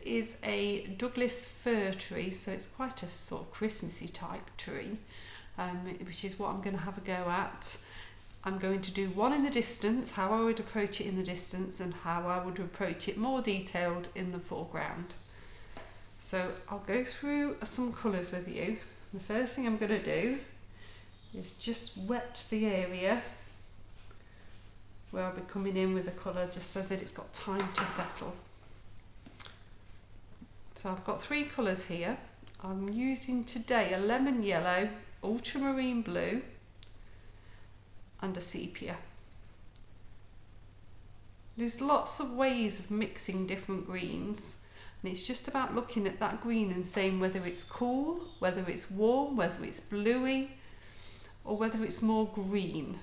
is a Douglas fir tree, so it's quite a sort of Christmassy type tree, which is what I'm going to have a go at. I'm going to do one in the distance, how I would approach it in the distance, and how I would approach it more detailed in the foreground. So I'll go through some colours with you. The first thing I'm going to do is just wet the area where I'll be coming in with the colour, just so that it's got time to settle. So I've got three colours here. I'm using today a lemon yellow, ultramarine blue and a sepia. There's lots of ways of mixing different greens, and it's just about looking at that green and saying whether it's cool, whether it's warm, whether it's bluey, or whether it's more green.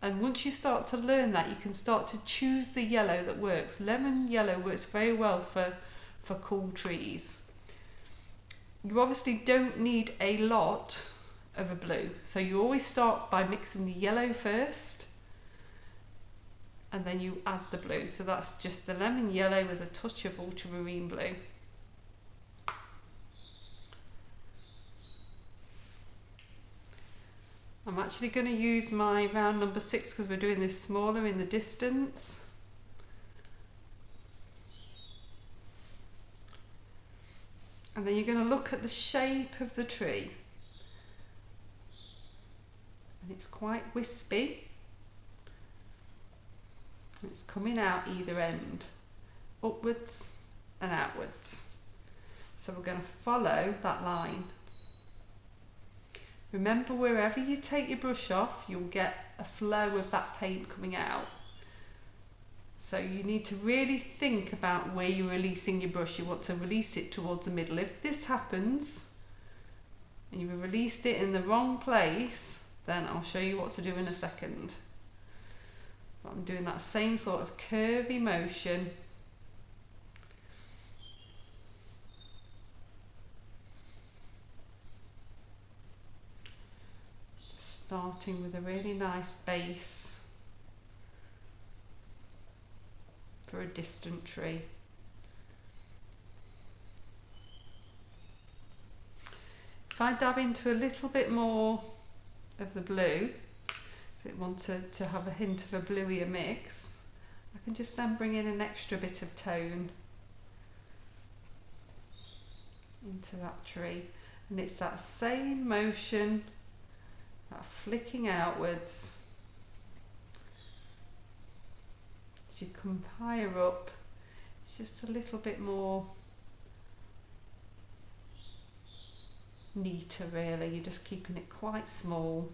And once you start to learn that, you can start to choose the yellow that works. Lemon yellow works very well for cool trees. You obviously don't need a lot of a blue, so you always start by mixing the yellow first and then you add the blue. So that's just the lemon yellow with a touch of ultramarine blue. I'm actually going to use my round number 6 because we're doing this smaller in the distance. And then you're going to look at the shape of the tree. And it's quite wispy. It's coming out either end, upwards and outwards. So we're going to follow that line. Remember, wherever you take your brush off, you'll get a flow of that paint coming out. So you need to really think about where you're releasing your brush. You want to release it towards the middle. If this happens and you've released it in the wrong place, then I'll show you what to do in a second. But I'm doing that same sort of curvy motion. Starting with a really nice base for a distant tree. If I dab into a little bit more of the blue, so it wants to have a hint of a bluier mix, I can just then bring in an extra bit of tone into that tree. And it's that same motion, that flicking outwards. As you come higher up, it's just a little bit more neater really. You're just keeping it quite small.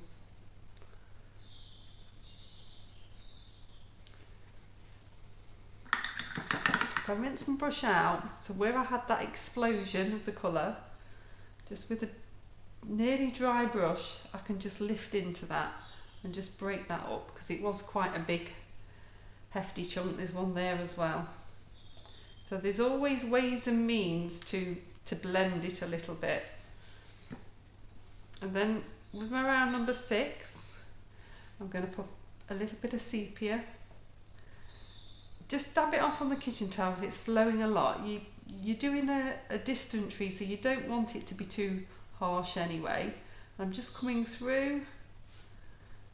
If I rinse and brush out, so where I had that explosion of the colour, just with a nearly dry brush, I can just lift into that and just break that up, because it was quite a big hefty chunk. There's one there as well. So there's always ways and means to blend it a little bit. And then with my round number 6, I'm going to put a little bit of sepia. Just dab it off on the kitchen towel if it's flowing a lot. You're doing a distant tree, so you don't want it to be too harsh anyway. I'm just coming through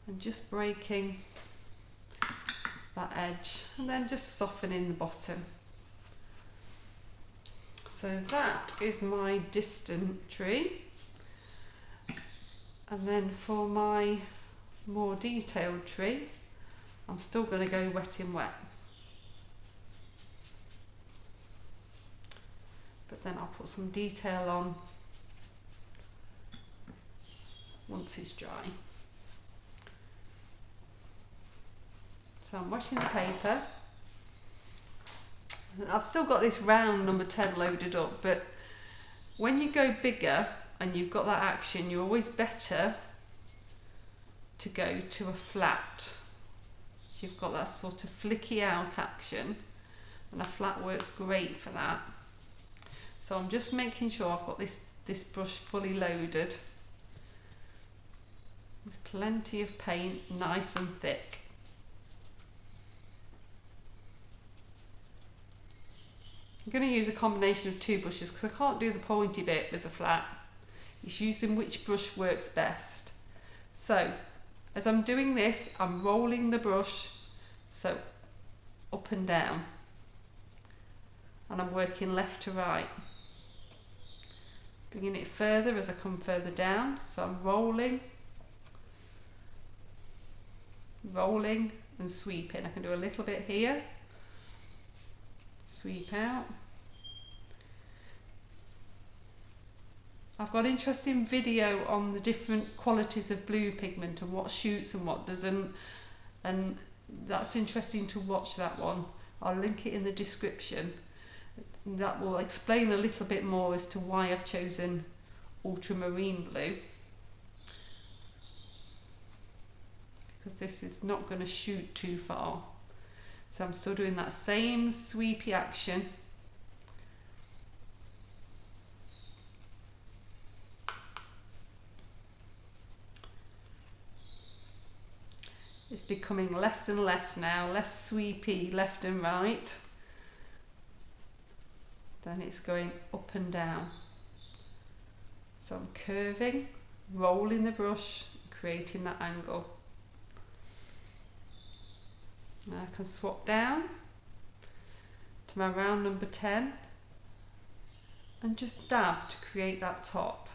and just breaking that edge, and then just softening the bottom. So that is my distant tree. And then for my more detailed tree, I'm still going to go wet in wet. But then I'll put some detail on once it's dry. So I'm wetting the paper. I've still got this round number 10 loaded up, but when you go bigger and you've got that action, you're always better to go to a flat. You've got that sort of flicky out action, and a flat works great for that. So I'm just making sure I've got this brush fully loaded with plenty of paint, nice and thick. I'm going to use a combination of two brushes because I can't do the pointy bit with the flat. It's using which brush works best. So as I'm doing this, I'm rolling the brush, so up and down, and I'm working left to right, bringing it further as I come further down. So I'm rolling, rolling and sweeping. I can do a little bit here, sweep out. I've got interesting video on the different qualities of blue pigment and what shoots and what doesn't, and that's interesting to watch that one. I'll link it in the description. That will explain a little bit more as to why I've chosen ultramarine blue, because this is not going to shoot too far. So I'm still doing that same sweepy action. It's becoming less and less now, less sweepy left and right. Then it's going up and down. So I'm curving, rolling the brush, creating that angle. Now I can swap down to my round number 10 and just dab to create that top.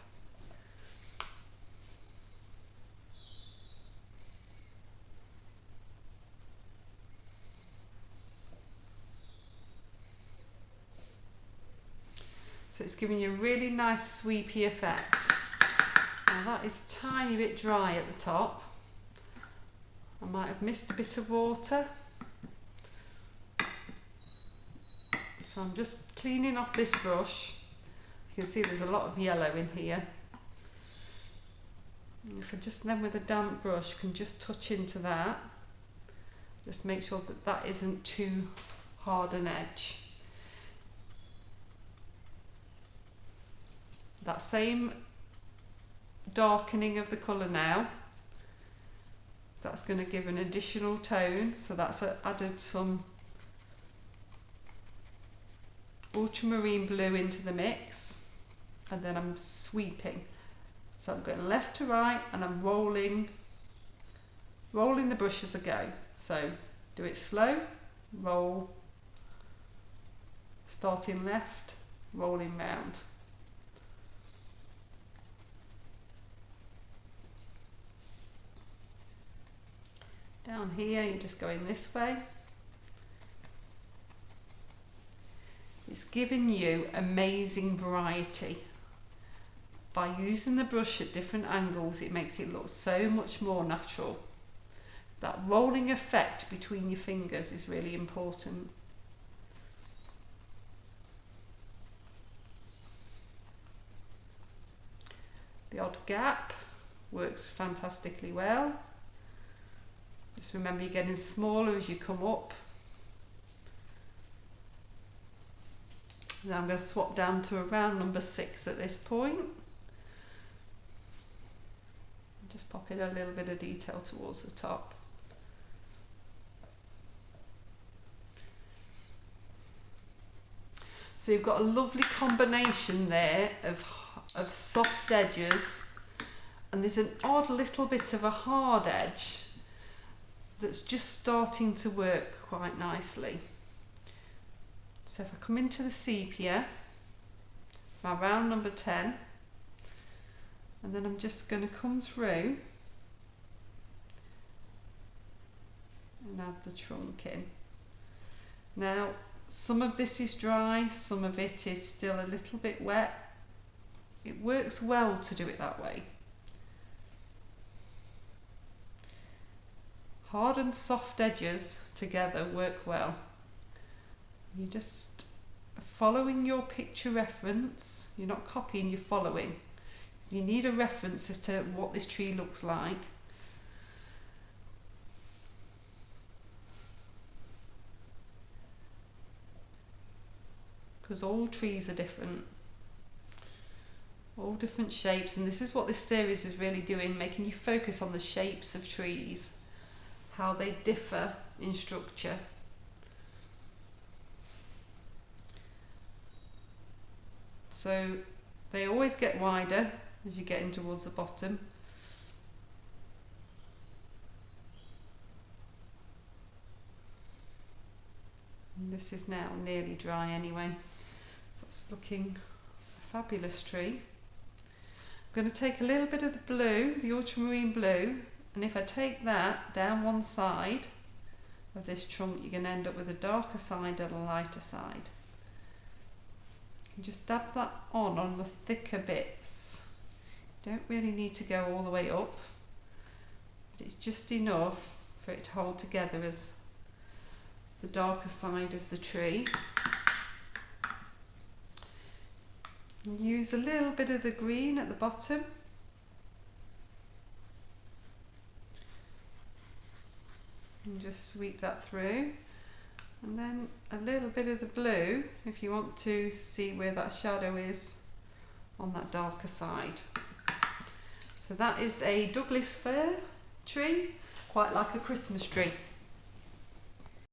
So it's giving you a really nice sweepy effect. Now that is a tiny bit dry at the top. I might have missed a bit of water. So I'm just cleaning off this brush. You can see there's a lot of yellow in here. And if I just then with a damp brush can just touch into that, just make sure that that isn't too hard an edge. That same darkening of the colour now, so that's going to give an additional tone. So that's added some ultramarine blue into the mix, and then I'm sweeping. So I'm going left to right and I'm rolling the brush as I go. So do it slow, roll, starting left, rolling round. Down here you're just going this way. It's giving you amazing variety. By using the brush at different angles, it makes it look so much more natural. That rolling effect between your fingers is really important. The odd gap works fantastically well. Just remember you're getting smaller as you come up. Now I'm going to swap down to around number 6 at this point. Just pop in a little bit of detail towards the top. So you've got a lovely combination there of soft edges, and there's an odd little bit of a hard edge that's just starting to work quite nicely. So if I come into the sepia, my round number 10, and then I'm just going to come through and add the trunk in. Now some of this is dry, some of it is still a little bit wet. It works well to do it that way. Hard and soft edges together work well. You're just following your picture reference. You're not copying, you're following. You need a reference as to what this tree looks like. Because all trees are different. All different shapes, and this is what this series is really doing, making you focus on the shapes of trees, how they differ in structure. so they always get wider as you get in towards the bottom. And this is now nearly dry anyway, so it's looking a fabulous tree. I'm going to take a little bit of the blue, the ultramarine blue, and if I take that down one side of this trunk, you're going to end up with a darker side and a lighter side. You can just dab that on the thicker bits. You don't really need to go all the way up, but it's just enough for it to hold together as the darker side of the tree. And use a little bit of the green at the bottom. And just sweep that through. And then a little bit of the blue if you want to see where that shadow is on that darker side. So that is a Douglas fir tree, quite like a Christmas tree.